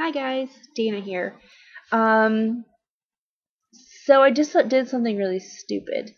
Hi guys, Dana here. Um, so I just did something really stupid.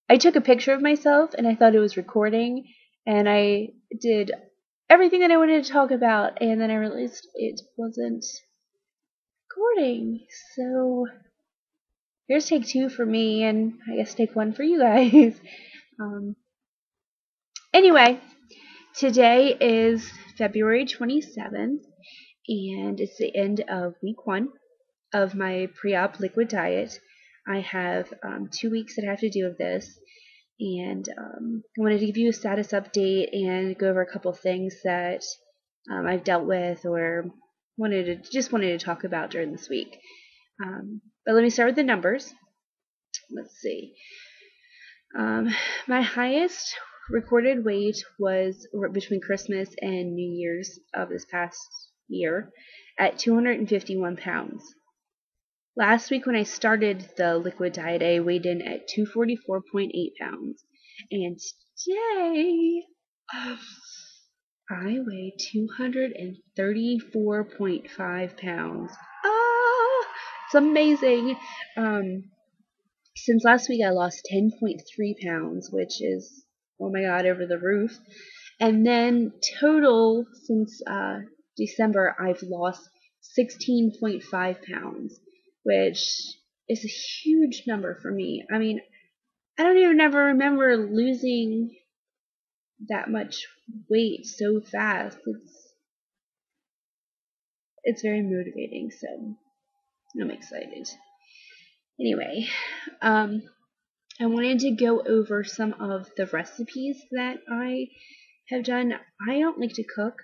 I took a picture of myself and I thought it was recording, and I did everything that I wanted to talk about, and then I realized it wasn't recording. So here's take two for me, and I guess take one for you guys. Um, anyway, today is February 27th, and it's the end of week one of my pre-op liquid diet. I have 2 weeks that I have to do of this, and I wanted to give you a status update and go over a couple things that I've dealt with or wanted to talk about during this week. But let me start with the numbers. Let's see. My highest recorded weight was between Christmas and New Year's of this past year at 251 pounds. Last week when I started the liquid diet, I weighed in at 244.8 pounds. And today, I weigh 234.5 pounds. Ah, it's amazing. Since last week, I lost 10.3 pounds, which is, oh my god, over the roof. And then total since December, I've lost 16.5 pounds, which is a huge number for me. I mean, I don't even ever remember losing that much weight so fast. It's very motivating, so I'm excited. Anyway, I wanted to go over some of the recipes that I have done. I don't like to cook.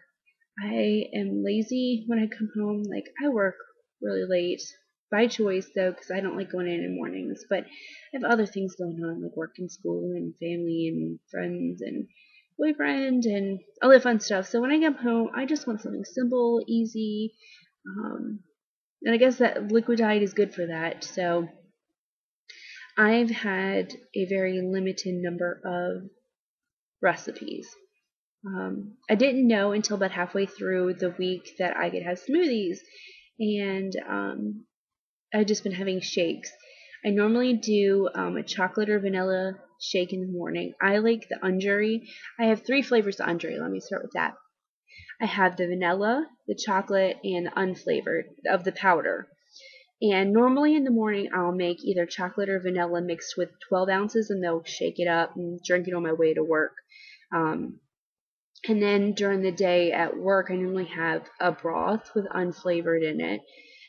I am lazy when I come home. Like, I work really late by choice, though, because I don't like going in the mornings. But I have other things going on, like work and school and family and friends and boyfriend and all that fun stuff. So when I come home, I just want something simple, easy. And I guess that liquid diet is good for that. So I've had a very limited number of recipes. I didn't know until about halfway through the week that I could have smoothies, and I've just been having shakes. I normally do a chocolate or vanilla shake in the morning. I like the Unjury. I have 3 flavors of Unjury. Let me start with that. I have the vanilla, the chocolate, and the unflavored of the powder. And normally in the morning, I'll make either chocolate or vanilla mixed with 12 ounces of milk, shake it up, and drink it on my way to work. And then during the day at work, I normally have a broth with unflavored in it,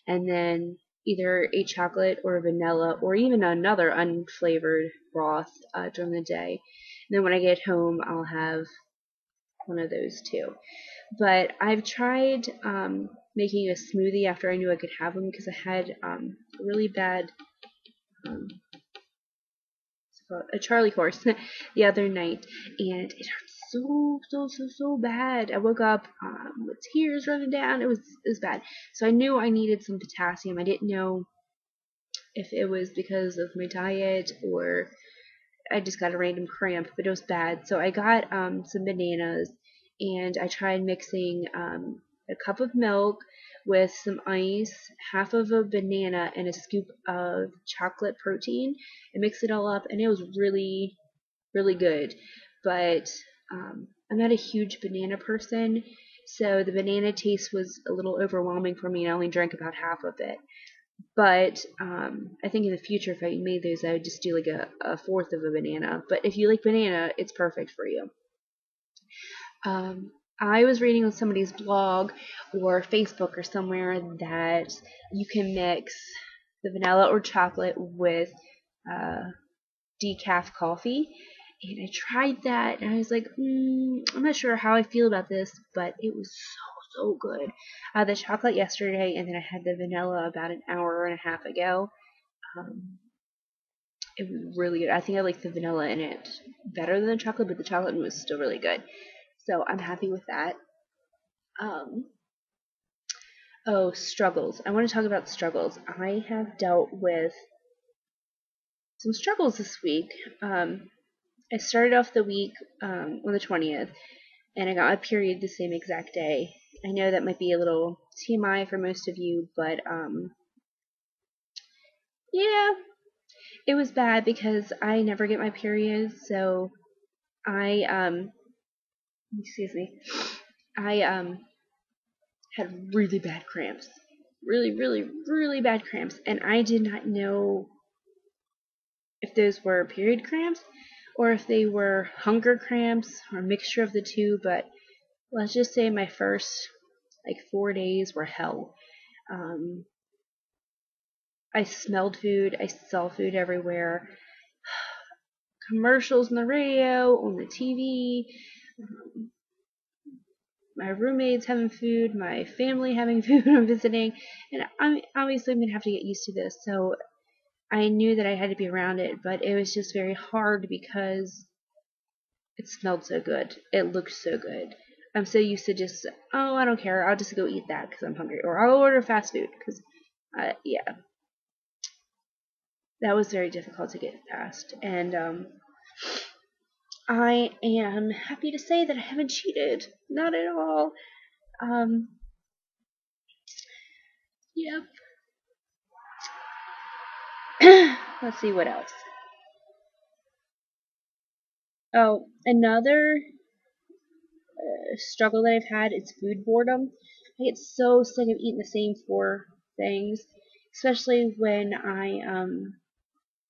and then either a chocolate or a vanilla or even another unflavored broth during the day. And then when I get home, I'll have one of those too. But I've tried making a smoothie after I knew I could have them because I had a really bad um, a Charlie horse the other night, and it hurt so bad. I woke up with tears running down. It was bad. So I knew I needed some potassium. I didn't know if it was because of my diet or I just got a random cramp, but it was bad. So I got some bananas, and I tried mixing a cup of milk with some ice, half of a banana, and a scoop of chocolate protein, and mix it all up, and it was really, really good. But I'm not a huge banana person, so the banana taste was a little overwhelming for me, and I only drank about half of it. But I think in the future, if I made those, I would just do like a fourth of a banana. But if you like banana, it's perfect for you. Um, I was reading on somebody's blog or Facebook or somewhere that you can mix the vanilla or chocolate with uh, decaf coffee. And I tried that, and I was like, I'm not sure how I feel about this, but it was so good. I had the chocolate yesterday, and then I had the vanilla about an hour and a half ago. Um, it was really good. I think I like the vanilla in it better than the chocolate, but the chocolate was still really good. So I'm happy with that. Um, oh, struggles. I want to talk about struggles. I have dealt with some struggles this week. I started off the week on the 20th, and I got my period the same exact day. I know that might be a little TMI for most of you, but yeah, it was bad because I never get my periods, so I excuse me, I had really bad cramps, really, really, really bad cramps, and I did not know if those were period cramps or if they were hunger cramps or a mixture of the two. But let's just say my first like 4 days were hell. Um, I smelled food, I saw food everywhere, commercials on the radio, on the TV, my roommates having food, my family having food when I'm visiting, and I'm obviously I'm gonna have to get used to this. So I knew that I had to be around it, but it was just very hard because it smelled so good, it looked so good. I'm so used to just, oh, I don't care, I'll just go eat that because I'm hungry, or I'll order fast food because, yeah, that was very difficult to get past. And I am happy to say that I haven't cheated, not at all. Um, yep. Let's see what else. Oh, another struggle that I've had is food boredom. I get so sick of eating the same four things, especially when I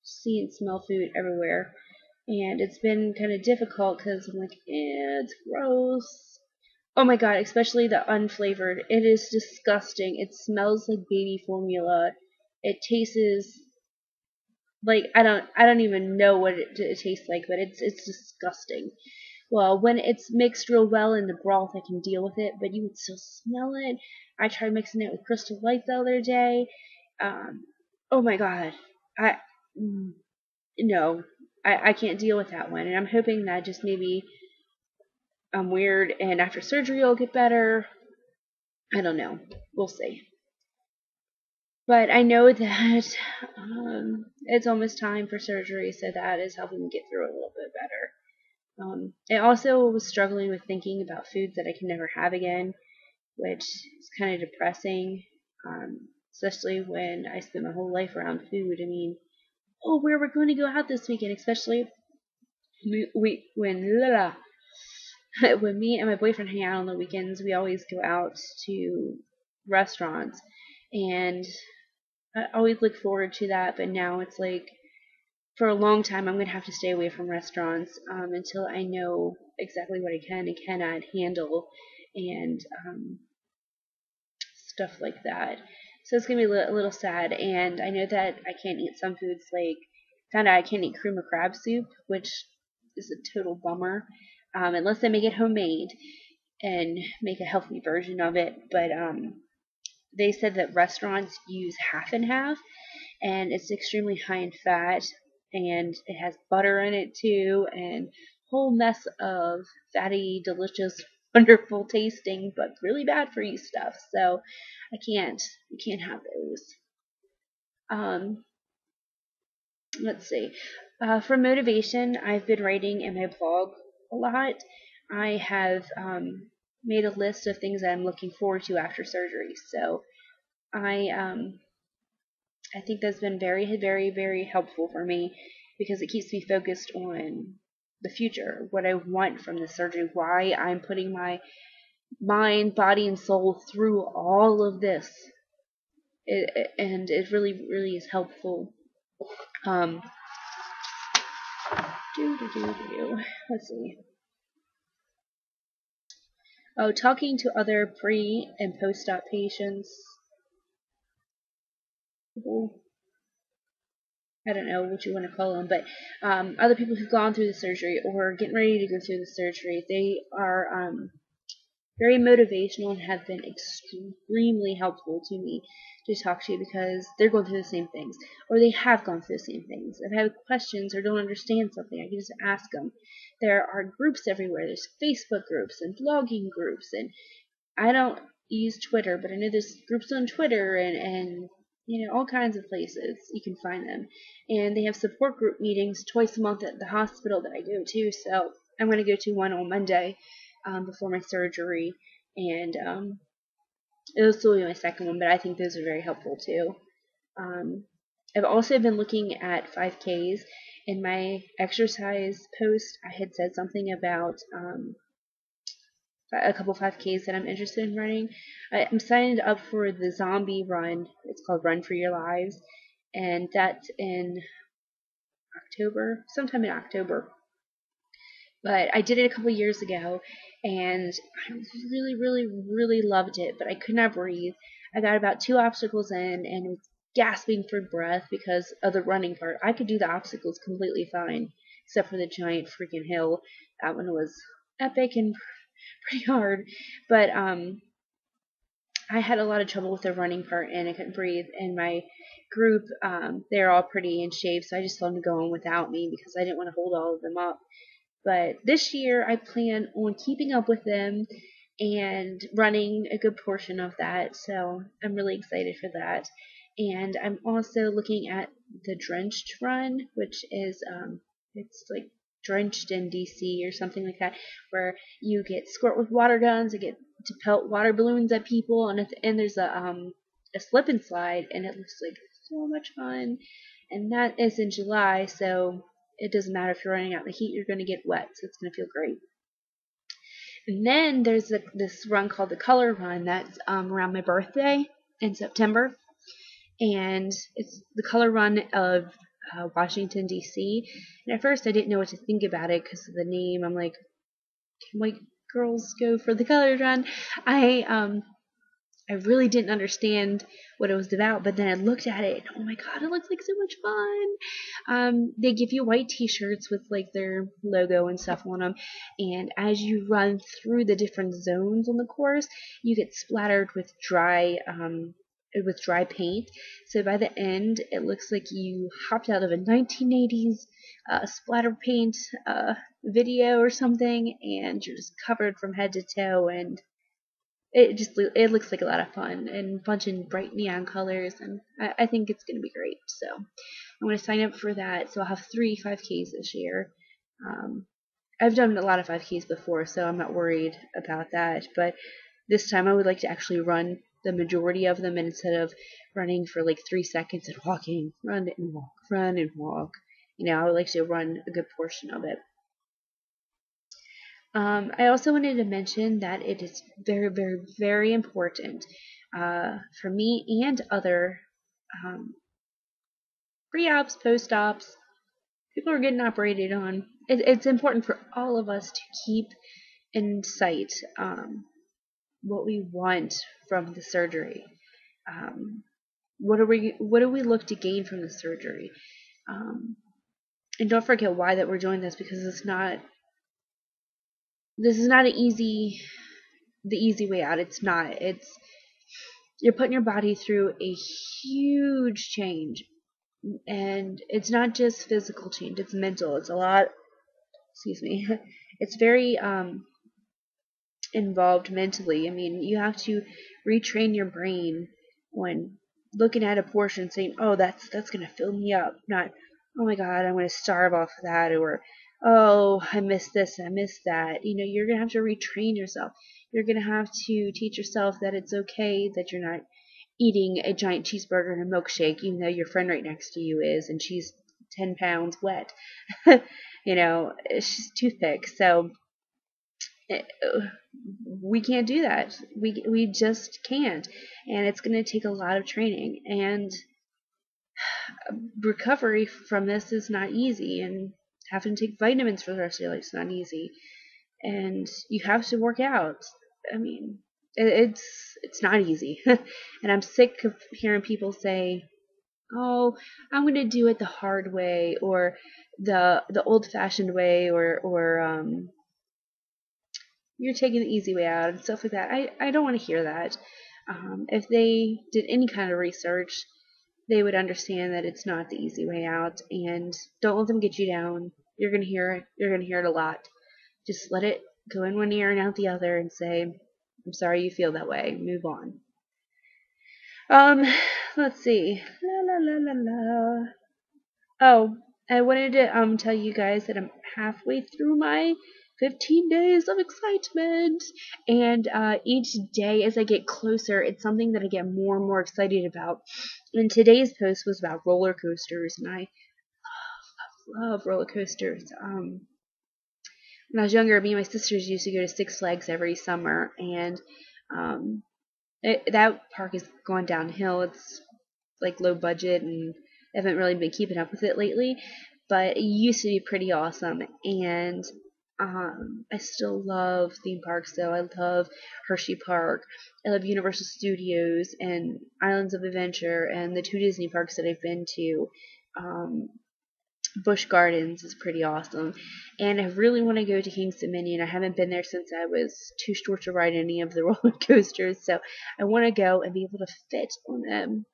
see and smell food everywhere. And it's been kind of difficult because I'm like, it's gross. Oh my god, especially the unflavored. It is disgusting. It smells like baby formula. It tastes like I don't even know what it tastes like, but it's disgusting. Well, when it's mixed real well in the broth, I can deal with it, but you would still smell it. I tried mixing it with Crystal Light the other day. Um, oh my god, I no, I can't deal with that one, and I'm hoping that just maybe I'm weird, and after surgery it'll get better. I don't know. We'll see. But I know that it's almost time for surgery, so that is helping me get through it a little bit better. I also was struggling with thinking about foods that I can never have again, which is kind of depressing, especially when I spent my whole life around food. I mean, oh, where we're going to go out this weekend, especially when when me and my boyfriend hang out on the weekends, we always go out to restaurants, and I always look forward to that. But now it's like for a long time, I'm going to have to stay away from restaurants until I know exactly what I can and cannot handle, and stuff like that. So it's going to be a little sad. And I know that I can't eat some foods, like, found out I can't eat cream of crab soup, which is a total bummer, unless I make it homemade and make a healthy version of it. But they said that restaurants use half and half, and it's extremely high in fat, and it has butter in it too, and whole mess of fatty, delicious, wonderful tasting, but really bad for you stuff. So you can't have those. Um, let's see. For motivation, I've been writing in my blog a lot. I have made a list of things that I'm looking forward to after surgery. So I think that's been very, very, very helpful for me because it keeps me focused on the future, what I want from the surgery, why I'm putting my mind, body, and soul through all of this. And it really, really is helpful. Um, let's see. Oh, talking to other pre and post-op patients. I don't know what you want to call them, but other people who've gone through the surgery or getting ready to go through the surgery, they are very motivational and have been extremely helpful to me to talk to because they're going through the same things, or they have gone through the same things. If I have questions or don't understand something, I can just ask them. There are groups everywhere. There's Facebook groups and blogging groups, and I don't use Twitter, but I know there's groups on Twitter and all kinds of places you can find them. And they have support group meetings twice a month at the hospital that I go to. So I'm going to go to one on Monday before my surgery, and It'll still be my second one, but I think those are very helpful too. Um, I've also been looking at 5Ks. In my exercise post, I had said something about a couple 5Ks that I'm interested in running. I'm signed up for the zombie run. It's called Run for Your Lives, and that's in October, sometime in October. But I did it a couple years ago, and I really, really, really loved it. But I could not breathe. I got about 2 obstacles in, and was gasping for breath because of the running part. I could do the obstacles completely fine, except for the giant freaking hill. That one was epic and pretty hard. But I had a lot of trouble with the running part, and I couldn't breathe. And my group, they're all pretty in shape, so I just told them to go on without me because I didn't want to hold all of them up. But this year, I plan on keeping up with them and running a good portion of that. So I'm really excited for that. And I'm also looking at the Drenched Run, which is it's like Drenched in DC or something like that, where you get squirt with water guns, you get to pelt water balloons at people, and at the end there's a slip and slide, and it looks like so much fun. And that is in July, so it doesn't matter if you're running out in the heat, you're going to get wet, so it's going to feel great. And then there's this run called the Color Run that's around my birthday in September, and it's the Color Run of Washington D.C. And at first I didn't know what to think about it because of the name. I'm like, can white girls go for the Color Run? I really didn't understand what it was about, but then I looked at it and oh my god, it looks like so much fun. They give you white t-shirts with like their logo and stuff on them, and as you run through the different zones on the course, you get splattered with dry paint. So by the end, it looks like you hopped out of a 1980s splatter paint video or something, and you're just covered from head to toe, and it looks like a lot of fun and a bunch of bright neon colors, and I think it's going to be great. So I'm going to sign up for that. So I'll have 3 5Ks this year. I've done a lot of 5Ks before, so I'm not worried about that. But this time I would like to actually run the majority of them, and instead of running for like 3 seconds and walking, run and walk, run and walk. I would like to run a good portion of it. I also wanted to mention that it is very, very, very important for me and other pre-ops, post-ops, people are getting operated on. It's important for all of us to keep in sight what we want from the surgery. What do we look to gain from the surgery? And don't forget why that we're doing this, because this is not the easy way out. It's not. You're putting your body through a huge change, and it's not just physical change, it's mental. It's a lot, excuse me, it's very involved mentally. I mean, you have to retrain your brain when looking at a portion saying, oh, that's going to fill me up, not, oh my god, I'm going to starve off of that, or oh, I missed this, I missed that. You're going to have to retrain yourself. You're going to have to teach yourself that it's okay that you're not eating a giant cheeseburger and a milkshake, even though your friend right next to you is, and she's 10 pounds wet. She's toothpick. So we can't do that. We just can't. And it's going to take a lot of training. And recovery from this is not easy. And having to take vitamins for the rest of your life is not easy. And you have to work out. I mean, it's not easy. And I'm sick of hearing people say, oh, I'm going to do it the hard way, or the old-fashioned way, or you're taking the easy way out and stuff like that. I don't want to hear that. If they did any kind of research, they would understand that it's not the easy way out, and don't let them get you down. You're going to hear it. You're going to hear it a lot. Just let it go in one ear and out the other and say, I'm sorry you feel that way. Move on. Let's see. La la la la la. Oh, I wanted to tell you guys that I'm halfway through my 15 days of excitement. And each day as I get closer, it's something that I get more and more excited about. And today's post was about roller coasters, and I love roller coasters. When I was younger, me and my sisters used to go to Six Flags every summer, and um, that park has gone downhill. It's like low budget, and I haven't really been keeping up with it lately, but it used to be pretty awesome. And I still love theme parks though. I love Hershey Park. I love Universal Studios and Islands of Adventure and the two Disney parks that I've been to. Busch Gardens is pretty awesome. And I really want to go to King's Dominion. I haven't been there since I was too short to ride any of the roller coasters, so I want to go and be able to fit on them.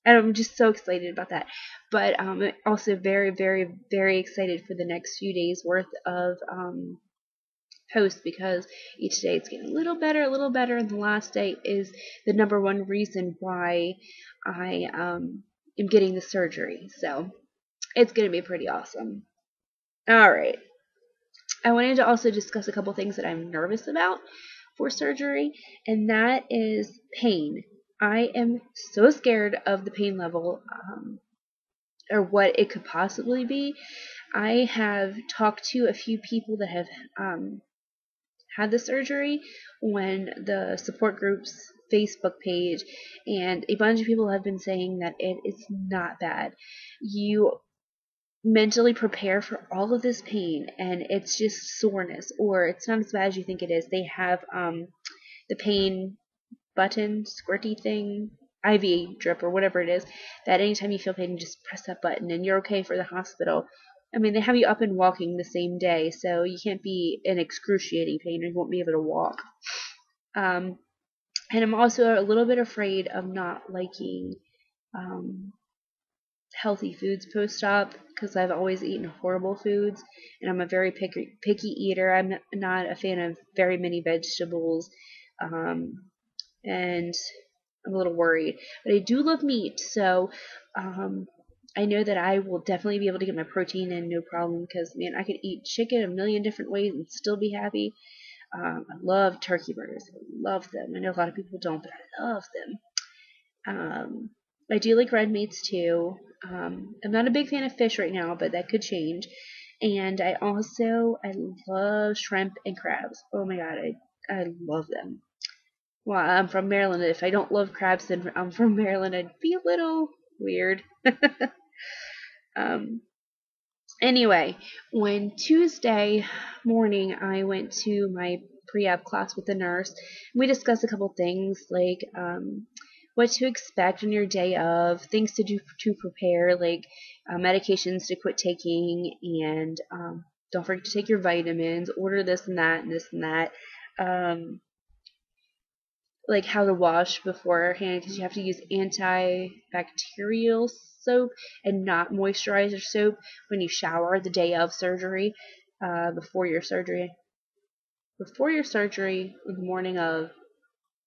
And I'm just so excited about that. But I'm also very, very, very excited for the next few days worth of posts, because each day it's getting a little better, and the last day is the number one reason why I am getting the surgery. So it's going to be pretty awesome. Alright. I wanted to also discuss a couple things that I'm nervous about for surgery, and that is pain. I am so scared of the pain level, or what it could possibly be. I have talked to a few people that have had the surgery on the support group's Facebook page, and a bunch of people have been saying that it is not bad. You mentally prepare for all of this pain, and it's just soreness, or it's not as bad as you think it is. They have the pain button, squirty thing, IV drip, or whatever it is, that anytime you feel pain, you just press that button and you're okay for the hospital. I mean, they have you up and walking the same day, so you can't be in excruciating pain or you won't be able to walk. And I'm also a little bit afraid of not liking healthy foods post-op, because I've always eaten horrible foods, and I'm a very picky eater. I'm not a fan of very many vegetables, and I'm a little worried. But I do love meat, so I know that I will definitely be able to get my protein in, no problem, because, man, I could eat chicken a million different ways and still be happy. I love turkey burgers. I love them. I know a lot of people don't, but I love them. I do like red meats too. I'm not a big fan of fish right now, but that could change. And I love shrimp and crabs. Oh my god, I love them. Well, I'm from Maryland. If I don't love crabs, then I'm from Maryland. I'd be a little weird. Anyway, when Tuesday morning I went to my pre-op class with the nurse, we discussed a couple things like what to expect on your day of, things to do to prepare, like medications to quit taking, and don't forget to take your vitamins, order this and that and this and that. Like how to wash beforehand, because you have to use antibacterial soap and not moisturizer soap when you shower the day of surgery, before your surgery, or the morning of,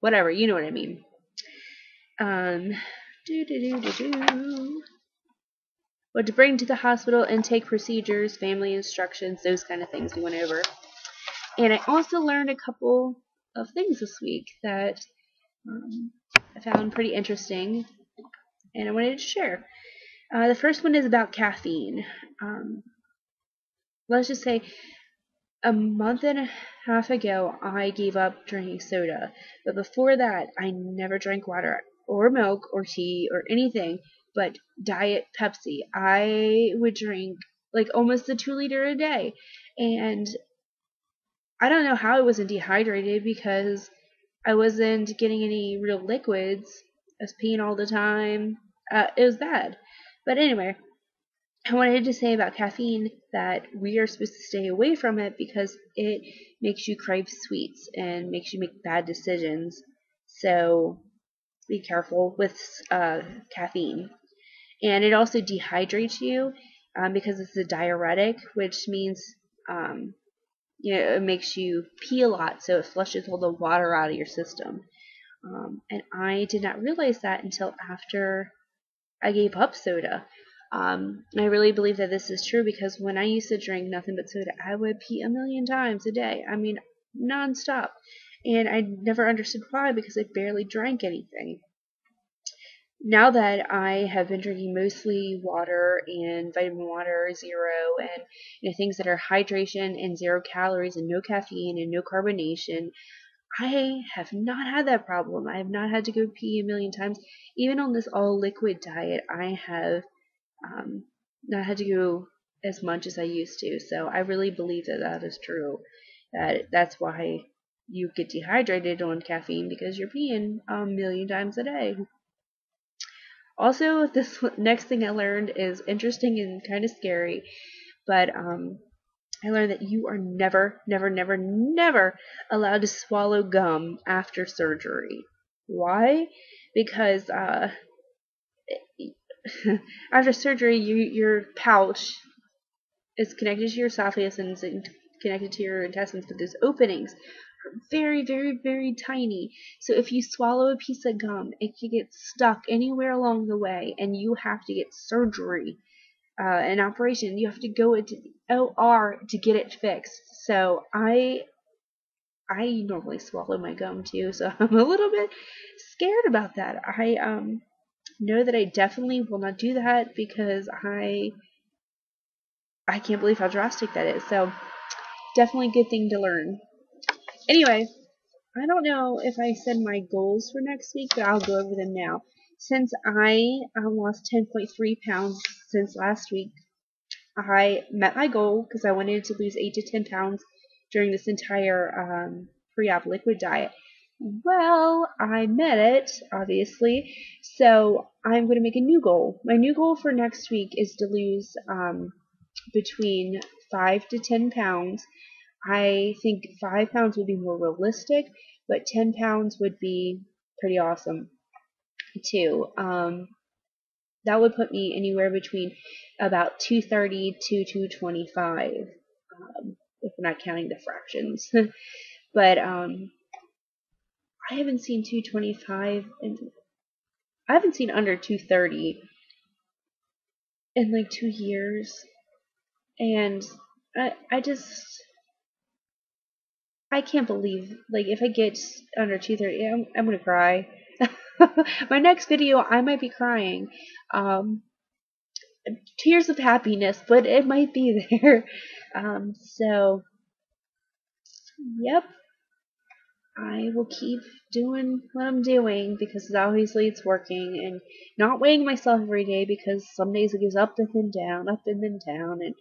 whatever, you know what I mean. What to bring to the hospital, intake procedures, family instructions, those kind of things we went over. And I also learned a couple of things this week that I found pretty interesting, and I wanted to share. The first one is about caffeine. Let's just say a month and a half ago, I gave up drinking soda. But before that, I never drank water or milk or tea or anything but Diet Pepsi. I would drink like almost a 2 liter a day. And I don't know how I wasn't dehydrated, because I wasn't getting any real liquids. I was peeing all the time. It was bad. But anyway, I wanted to say about caffeine that we are supposed to stay away from it because it makes you crave sweets and makes you make bad decisions. So be careful with caffeine. And it also dehydrates you, because it's a diuretic, which means it makes you pee a lot, so it flushes all the water out of your system. And I did not realize that until after I gave up soda. I really believe that this is true because when I used to drink nothing but soda, I would pee a million times a day. I mean, nonstop. And I never understood why because I barely drank anything. Now that I have been drinking mostly water and vitamin water, zero, and things that are hydration and 0 calories and no caffeine and no carbonation, I have not had that problem. I have not had to go pee a million times. Even on this all liquid diet, I have not had to go as much as I used to. So I really believe that that is true. That's why you get dehydrated on caffeine because you're peeing a million times a day. Also, this next thing I learned is interesting and kind of scary, but I learned that you are never, never, never, never allowed to swallow gum after surgery. Why? Because after surgery, your pouch is connected to your esophagus and it's connected to your intestines, but those openings are very, very, very tiny. So if you swallow a piece of gum, it can get stuck anywhere along the way, and you have to get surgery, an operation. You have to go into the OR to get it fixed. So I normally swallow my gum too, so I'm a little bit scared about that. I know that I definitely will not do that because I can't believe how drastic that is. So definitely a good thing to learn. Anyway, I don't know if I said my goals for next week, but I'll go over them now. Since I lost 10.3 pounds since last week, I met my goal because I wanted to lose 8 to 10 pounds during this entire pre-op liquid diet. Well, I met it, obviously, so I'm going to make a new goal. My new goal for next week is to lose between 5 to 10 pounds. I think 5 pounds would be more realistic, but 10 pounds would be pretty awesome too. That would put me anywhere between about 230 to 225, if we're not counting the fractions. But I haven't seen 225, and I haven't seen under 230 in like 2 years, and I just I can't believe, like, if I get under 230, I'm gonna cry. My next video, I might be crying. Tears of happiness, but it might be there. So, yep, I will keep doing what I'm doing because obviously it's working, and not weighing myself every day because some days it goes up and then down, and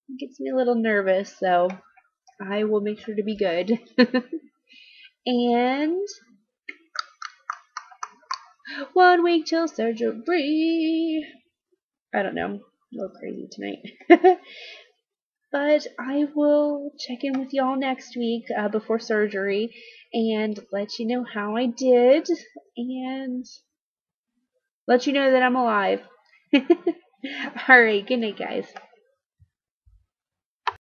it gets me a little nervous, so I will make sure to be good. And 1 week till surgery. I don't know. I'm a little crazy tonight. But I will check in with y'all next week before surgery and let you know how I did and let you know that I'm alive. Alright, good night, guys.